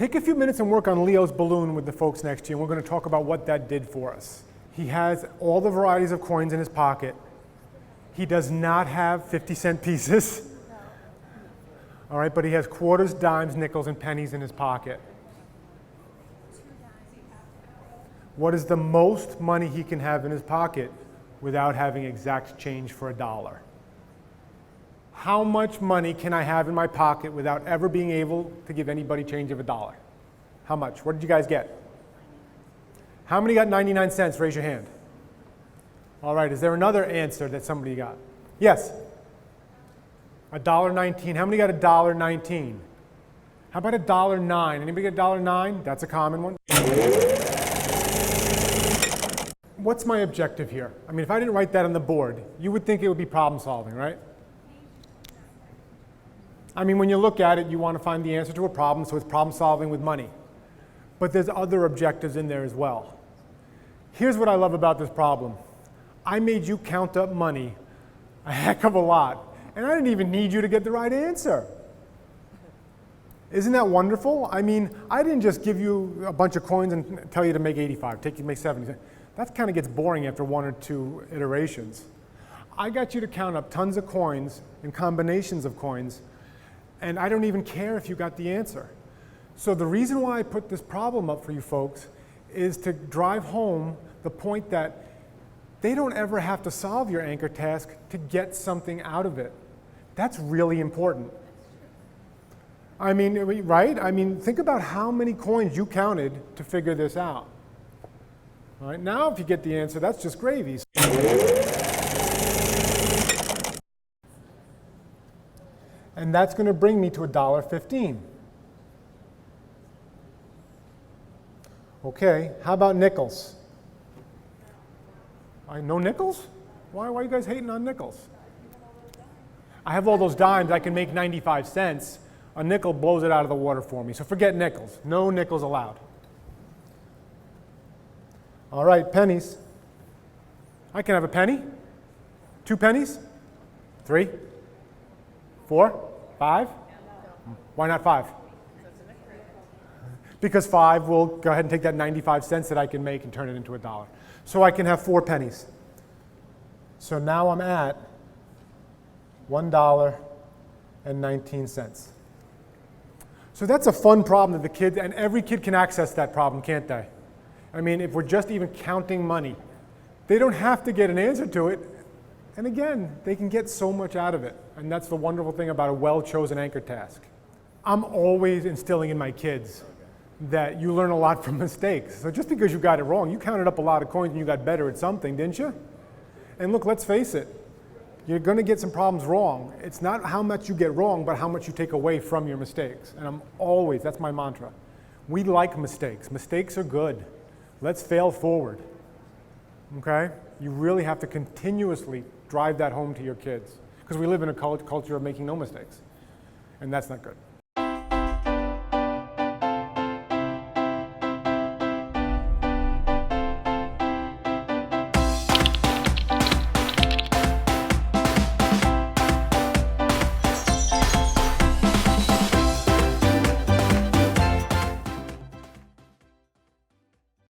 Take a few minutes and work on Leo's balloon with the folks next to you, and we're going to talk about what that did for us. He has all the varieties of coins in his pocket. He does not have 50-cent pieces. All right, but he has quarters, dimes, nickels, and pennies in his pocket. What is the most money he can have in his pocket without having exact change for a dollar? How much money can I have in my pocket without ever being able to give anybody change of a dollar? How much? What did you guys get? How many got 99 cents? Raise your hand. All right, is there another answer that somebody got? Yes? $1.19. How many got $1.19? How about $1.09? Anybody get $1.09? That's a common one. What's my objective here? I mean, if I didn't write that on the board, you would think it would be problem solving, right? I mean, when you look at it, you want to find the answer to a problem, so it's problem solving with money. But there's other objectives in there as well. Here's what I love about this problem. I made you count up money a heck of a lot, and I didn't even need you to get the right answer. Isn't that wonderful? I mean, I didn't just give you a bunch of coins and tell you to make 85, take you to make 70. That kind of gets boring after one or two iterations. I got you to count up tons of coins and combinations of coins, and I don't even care if you got the answer. So the reason why I put this problem up for you folks is to drive home the point that they don't ever have to solve your anchor task to get something out of it. That's really important. I mean, right? I mean, think about how many coins you counted to figure this out. All right, now if you get the answer, that's just gravy. And that's going to bring me to $1.15. Okay, how about nickels? No nickels? Why are you guys hating on nickels? I have all those dimes, I can make 95 cents. A nickel blows it out of the water for me. So forget nickels. No nickels allowed. All right, pennies. I can have a penny. 2 pennies? 3? 4? 5? Why not 5? Because 5 will go ahead and take that 95 cents that I can make and turn it into a dollar. So I can have 4 pennies. So now I'm at $1.19. So that's a fun problem that the kids, and every kid can access that problem, can't they? I mean, if we're just even counting money, they don't have to get an answer to it. And again, they can get so much out of it. And that's the wonderful thing about a well-chosen anchor task. I'm always instilling in my kids that you learn a lot from mistakes. So just because you got it wrong, you counted up a lot of coins and you got better at something, didn't you? And look, let's face it, you're going to get some problems wrong. It's not how much you get wrong, but how much you take away from your mistakes. And that's my mantra. We like mistakes. Mistakes are good. Let's fail forward. Okay? You really have to continuously drive that home to your kids, because we live in a culture of making no mistakes, and that's not good.